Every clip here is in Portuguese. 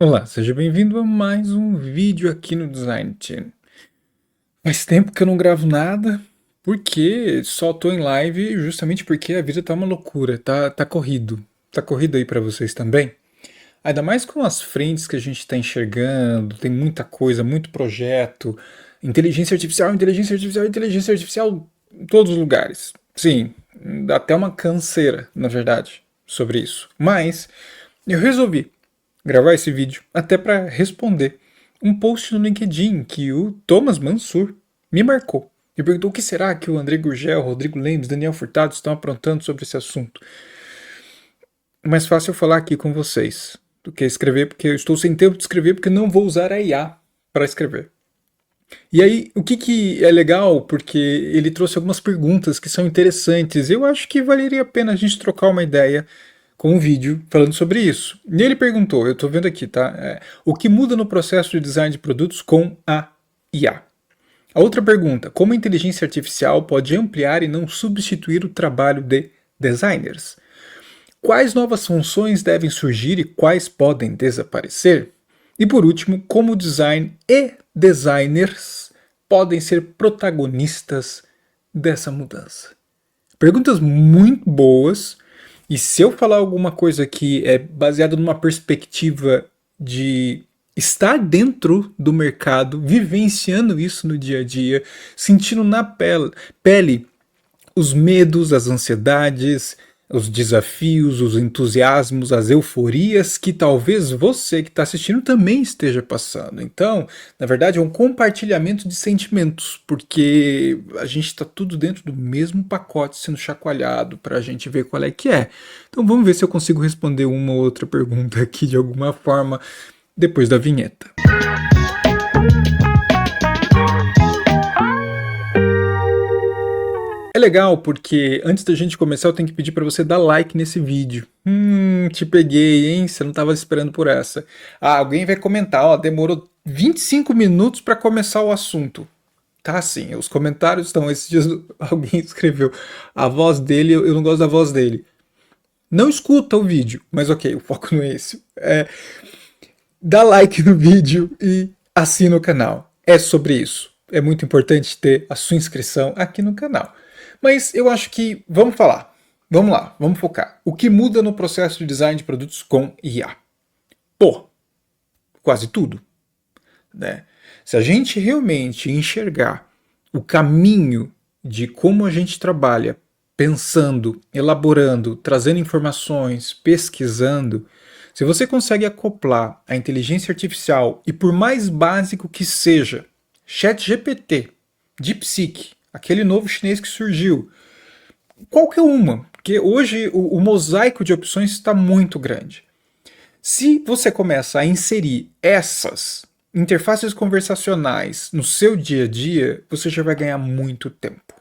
Olá, seja bem-vindo a mais um vídeo aqui no Design Team. Faz tempo que eu não gravo nada, porque só tô em live justamente porque a vida tá uma loucura, tá corrido. Tá corrido aí pra vocês também? Ainda mais com as frentes que a gente tá enxergando, tem muita coisa, muito projeto, inteligência artificial, inteligência artificial, inteligência artificial em todos os lugares. Sim, dá até uma canseira, na verdade, sobre isso. Mas eu resolvi gravar esse vídeo até para responder um post no LinkedIn que o Thomas Mansur me marcou e perguntou o que será que o André Gurgel, Rodrigo Lemos, Daniel Furtado estão aprontando sobre esse assunto. É mais fácil eu falar aqui com vocês do que escrever, porque eu estou sem tempo de escrever porque não vou usar a IA para escrever. E aí, o que é legal, porque ele trouxe algumas perguntas que são interessantes. Eu acho que valeria a pena a gente trocar uma ideia com um vídeo falando sobre isso. E ele perguntou, eu estou vendo aqui, tá? O que muda no processo de design de produtos com a IA? A outra pergunta, como a inteligência artificial pode ampliar e não substituir o trabalho de designers? Quais novas funções devem surgir e quais podem desaparecer? E por último, como o design e designers podem ser protagonistas dessa mudança? Perguntas muito boas, e se eu falar alguma coisa que é baseada numa perspectiva de estar dentro do mercado, vivenciando isso no dia a dia, sentindo na pele os medos, as ansiedades, os desafios, os entusiasmos, as euforias que talvez você que está assistindo também esteja passando. Então, na verdade, é um compartilhamento de sentimentos, porque a gente está tudo dentro do mesmo pacote sendo chacoalhado para a gente ver qual é que é. Então, vamos ver se eu consigo responder uma ou outra pergunta aqui de alguma forma depois da vinheta. É legal porque antes da gente começar eu tenho que pedir para você dar like nesse vídeo. Te peguei, hein? Você não estava esperando por essa. Ah, alguém vai comentar, ó, demorou 25 minutos para começar o assunto. Tá assim, os comentários estão, esses dias alguém escreveu a voz dele, eu não gosto da voz dele. Não escuta o vídeo, mas ok, o foco não é esse. Dá like no vídeo e assina o canal. É sobre isso. É muito importante ter a sua inscrição aqui no canal. Mas eu acho que vamos falar. Vamos lá, vamos focar. O que muda no processo de design de produtos com IA? Pô, quase tudo, né? Se a gente realmente enxergar o caminho de como a gente trabalha, pensando, elaborando, trazendo informações, pesquisando, se você consegue acoplar a inteligência artificial e por mais básico que seja, ChatGPT, DeepSeek, aquele novo chinês que surgiu, qualquer uma, porque hoje o mosaico de opções está muito grande. Se você começa a inserir essas interfaces conversacionais no seu dia a dia, você já vai ganhar muito tempo.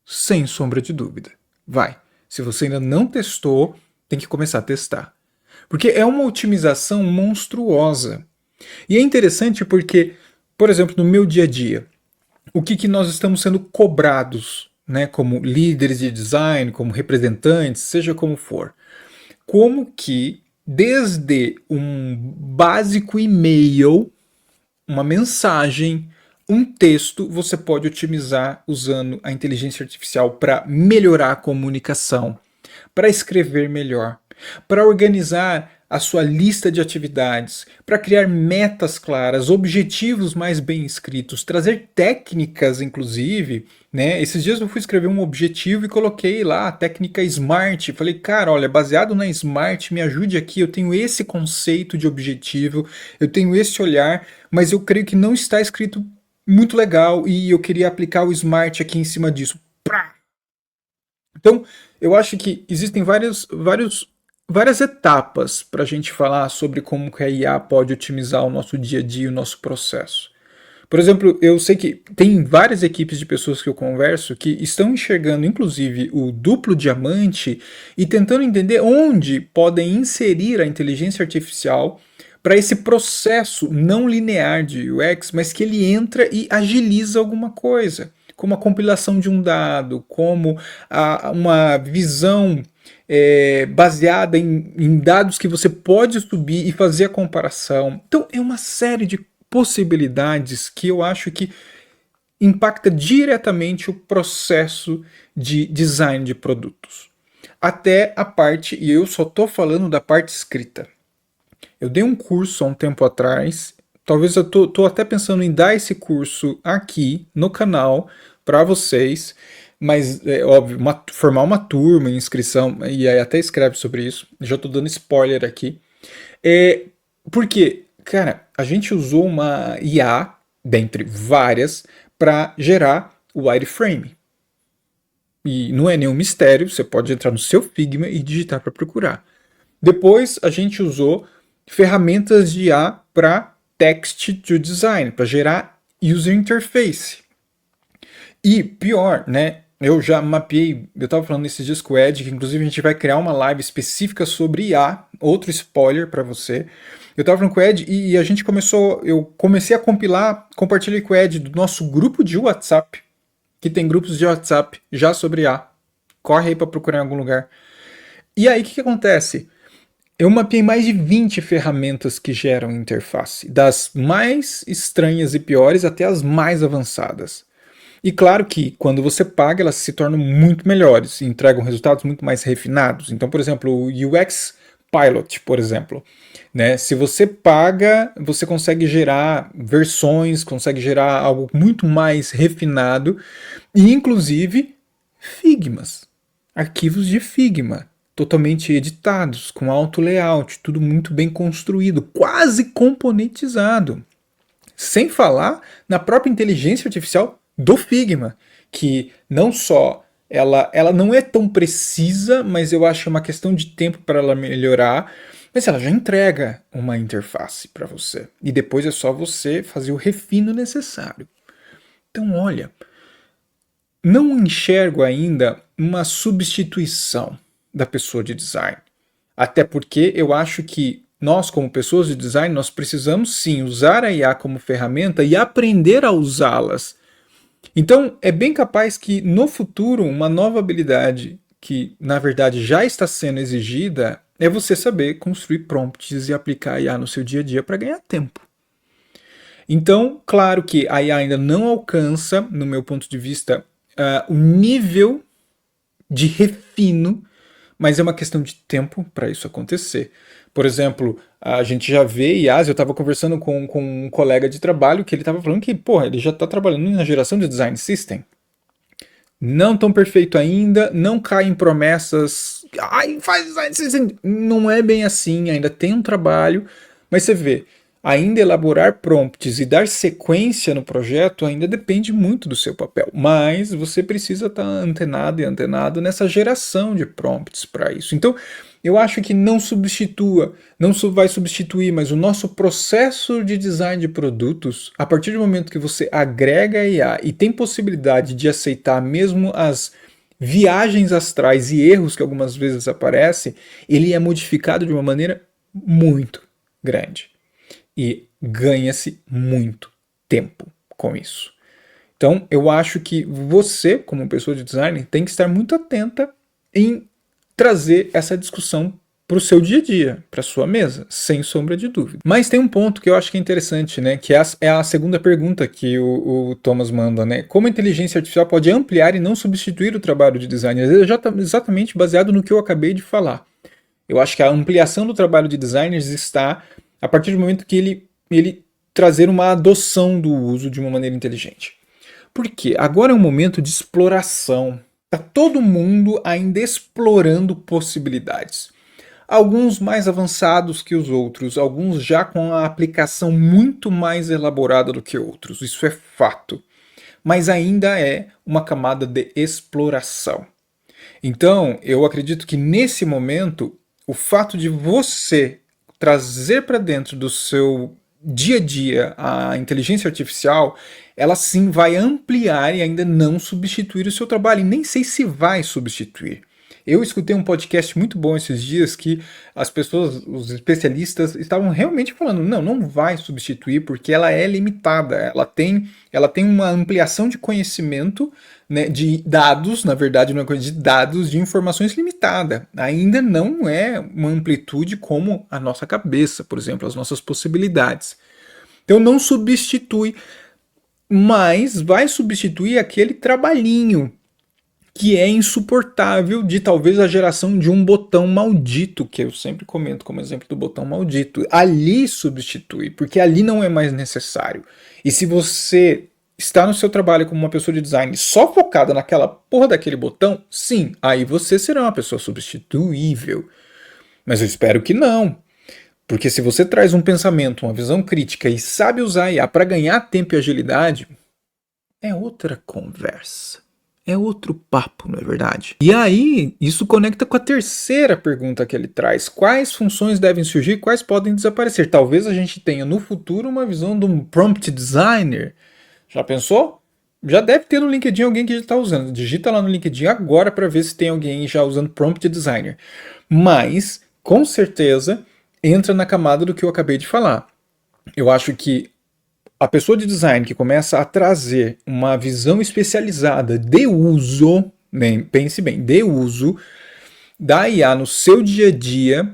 Sem sombra de dúvida. Vai. Se você ainda não testou, tem que começar a testar. Porque é uma otimização monstruosa. E é interessante porque, por exemplo, no meu dia a dia, o que nós estamos sendo cobrados, né, como líderes de design, como representantes, seja como for. Como que, desde um básico e-mail, uma mensagem, um texto, você pode otimizar usando a inteligência artificial para melhorar a comunicação, para escrever melhor, para organizar a sua lista de atividades, para criar metas claras, objetivos mais bem escritos, trazer técnicas, inclusive, né? Esses dias eu fui escrever um objetivo e coloquei lá a técnica SMART. Falei, cara, olha, baseado na SMART, me ajude aqui. Eu tenho esse conceito de objetivo, eu tenho esse olhar, mas eu creio que não está escrito muito legal e eu queria aplicar o SMART aqui em cima disso. Prá! Então, eu acho que existem várias etapas para a gente falar sobre como que a IA pode otimizar o nosso dia a dia, o nosso processo. Por exemplo, eu sei que tem várias equipes de pessoas que eu converso que estão enxergando, inclusive, o duplo diamante e tentando entender onde podem inserir a inteligência artificial para esse processo não linear de UX, mas que ele entra e agiliza alguma coisa, como a compilação de um dado, como uma visão baseada em dados que você pode subir e fazer a comparação. Então é uma série de possibilidades que eu acho que impacta diretamente o processo de design de produtos. Até a parte, e eu só estou falando da parte escrita. Eu dei um curso há um tempo atrás, talvez eu tô até pensando em dar esse curso aqui no canal para vocês, mas é óbvio, formar uma turma, inscrição, e aí até escreve sobre isso, já estou dando spoiler aqui. Porque, cara, a gente usou uma IA, dentre várias, para gerar o wireframe. E não é nenhum mistério, você pode entrar no seu Figma e digitar para procurar. Depois a gente usou ferramentas de IA para text to design, para gerar user interface. E pior, né? Eu já mapeei, eu estava falando nesses dias com o Ed, que inclusive a gente vai criar uma live específica sobre IA, outro spoiler para você. Eu estava falando com o Ed e a gente eu comecei a compilar, compartilhei com o Ed do nosso grupo de WhatsApp, que tem grupos de WhatsApp já sobre IA. Corre aí para procurar em algum lugar. E aí o que acontece? Eu mapeei mais de 20 ferramentas que geram interface, das mais estranhas e piores até as mais avançadas. E claro que quando você paga, elas se tornam muito melhores e entregam resultados muito mais refinados. Então, por exemplo, o UX Pilot, por exemplo, né? Se você paga, você consegue gerar versões, consegue gerar algo muito mais refinado e inclusive Figmas, arquivos de Figma, totalmente editados, com alto layout, tudo muito bem construído, quase componentizado. Sem falar na própria inteligência artificial do Figma, que não só ela não é tão precisa, mas eu acho que é uma questão de tempo para ela melhorar, mas ela já entrega uma interface para você. E depois é só você fazer o refino necessário. Então, olha, não enxergo ainda uma substituição da pessoa de design. Até porque eu acho que nós, como pessoas de design, nós precisamos sim usar a IA como ferramenta e aprender a usá-las. Então, é bem capaz que no futuro uma nova habilidade que, na verdade, já está sendo exigida é você saber construir prompts e aplicar a IA no seu dia a dia para ganhar tempo. Então, claro que a IA ainda não alcança, no meu ponto de vista, o nível de refino, mas é uma questão de tempo para isso acontecer. Por exemplo, a gente já vê IAs, eu estava conversando com um colega de trabalho que ele estava falando que, porra, ele já está trabalhando na geração de design system. Não tão perfeito ainda, não cai em promessas, ai, faz design system. Não é bem assim, ainda tem um trabalho, mas você vê, ainda elaborar prompts e dar sequência no projeto ainda depende muito do seu papel, mas você precisa estar antenado e antenado nessa geração de prompts para isso. Então, eu acho que não vai substituir, mas o nosso processo de design de produtos, a partir do momento que você agrega a IA e tem possibilidade de aceitar mesmo as viagens astrais e erros que algumas vezes aparecem, ele é modificado de uma maneira muito grande. E ganha-se muito tempo com isso. Então, eu acho que você, como pessoa de design, tem que estar muito atenta em trazer essa discussão para o seu dia a dia, para a sua mesa, sem sombra de dúvida. Mas tem um ponto que eu acho que é interessante, né? Que é a segunda pergunta que o Thomas manda, né? Como a inteligência artificial pode ampliar e não substituir o trabalho de design? Às vezes já está exatamente baseado no que eu acabei de falar. Eu acho que a ampliação do trabalho de designers está a partir do momento que ele trazer uma adoção do uso de uma maneira inteligente. Por quê? Agora é um momento de exploração. Está todo mundo ainda explorando possibilidades. Alguns mais avançados que os outros, alguns já com a aplicação muito mais elaborada do que outros. Isso é fato. Mas ainda é uma camada de exploração. Então, eu acredito que nesse momento, o fato de você trazer para dentro do seu dia a dia a inteligência artificial, ela sim vai ampliar e ainda não substituir o seu trabalho. E nem sei se vai substituir. Eu escutei um podcast muito bom esses dias que as pessoas, os especialistas, estavam realmente falando, não vai substituir porque ela é limitada, ela tem uma ampliação de conhecimento, né, de dados, na verdade não é coisa de dados, de informações limitada. Ainda não é uma amplitude como a nossa cabeça, por exemplo, as nossas possibilidades. Então não substitui, mas vai substituir aquele trabalhinho que é insuportável de talvez a geração de um botão maldito, que eu sempre comento como exemplo do botão maldito. Ali substitui, porque ali não é mais necessário. E se você está no seu trabalho como uma pessoa de design só focada naquela porra daquele botão, sim, aí você será uma pessoa substituível. Mas eu espero que não. Porque se você traz um pensamento, uma visão crítica e sabe usar a IA para ganhar tempo e agilidade, é outra conversa. É outro papo, não é verdade? E aí, isso conecta com a terceira pergunta que ele traz. Quais funções devem surgir, quais podem desaparecer? Talvez a gente tenha no futuro uma visão de um prompt designer. Já pensou? Já deve ter no LinkedIn alguém que já está usando. Digita lá no LinkedIn agora para ver se tem alguém já usando prompt designer. Mas, com certeza, entra na camada do que eu acabei de falar. Eu acho que a pessoa de design que começa a trazer uma visão especializada de uso, né, pense bem, de uso da IA no seu dia a dia,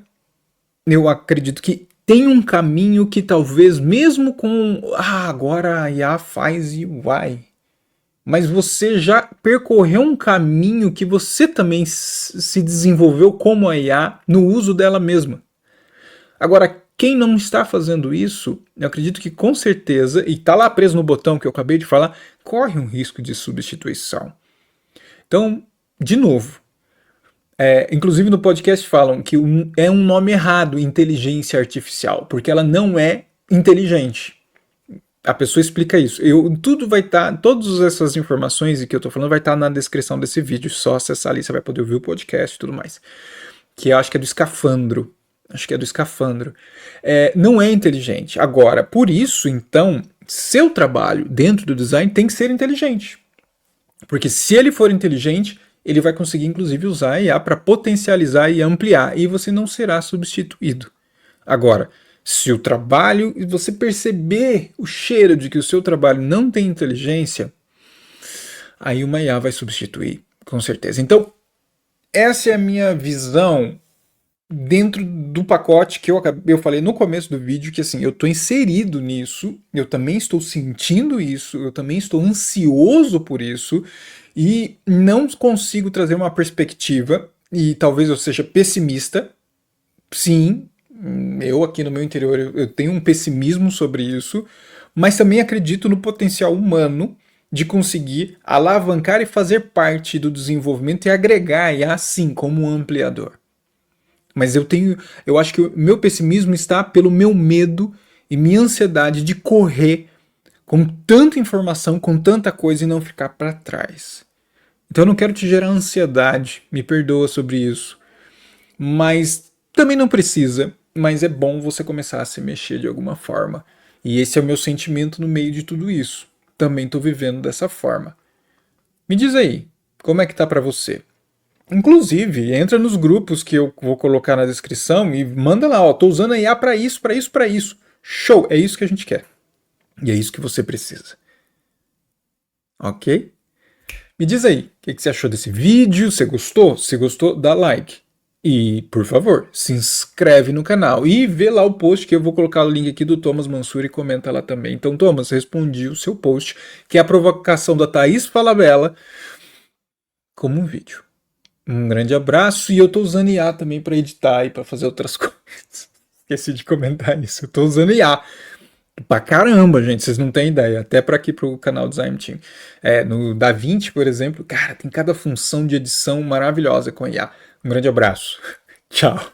eu acredito que tem um caminho que talvez mesmo com agora a IA faz UI, mas você já percorreu um caminho que você também se desenvolveu como a IA no uso dela mesma. Agora, quem não está fazendo isso, eu acredito que com certeza, e está lá preso no botão que eu acabei de falar, corre um risco de substituição. Então, de novo, inclusive no podcast falam que é um nome errado, inteligência artificial, porque ela não é inteligente. A pessoa explica isso. Tudo vai estar, todas essas informações que eu estou falando vai estar na descrição desse vídeo, só acessar ali, você vai poder ouvir o podcast e tudo mais. Que eu acho que é do Escafandro. Não é inteligente. Agora, por isso, então, seu trabalho dentro do design tem que ser inteligente. Porque se ele for inteligente, ele vai conseguir, inclusive, usar a IA para potencializar e ampliar, e você não será substituído. Agora, se o trabalho, e você perceber o cheiro de que o seu trabalho não tem inteligência, aí uma IA vai substituir, com certeza. Então, essa é a minha visão dentro do pacote que eu falei no começo do vídeo, que assim, eu estou inserido nisso, eu também estou sentindo isso, eu também estou ansioso por isso, e não consigo trazer uma perspectiva, e talvez eu seja pessimista, sim, eu aqui no meu interior eu tenho um pessimismo sobre isso, mas também acredito no potencial humano de conseguir alavancar e fazer parte do desenvolvimento e agregar a IA assim como um ampliador. Mas eu acho que o meu pessimismo está pelo meu medo e minha ansiedade de correr com tanta informação, com tanta coisa e não ficar para trás. Então eu não quero te gerar ansiedade, me perdoa sobre isso. Mas também não precisa, mas é bom você começar a se mexer de alguma forma. E esse é o meu sentimento no meio de tudo isso. Também estou vivendo dessa forma. Me diz aí, como é que tá para você? Inclusive, entra nos grupos que eu vou colocar na descrição e manda lá, ó, tô usando a IA para isso, para isso, para isso. Show, é isso que a gente quer. E é isso que você precisa. Ok? Me diz aí, o que você achou desse vídeo? Você gostou? Se gostou, dá like. E, por favor, se inscreve no canal e vê lá o post que eu vou colocar o link aqui do Thomas Mansur e comenta lá também. Então, Thomas, respondi o seu post, que é a provocação da Thaís Falabella, como um vídeo. Um grande abraço, e eu tô usando IA também para editar e para fazer outras coisas. Esqueci de comentar isso. Eu tô usando IA pra caramba, gente, vocês não têm ideia. Até para aqui pro canal Design Team. No DaVinci, por exemplo, cara, tem cada função de edição maravilhosa com IA. Um grande abraço. Tchau.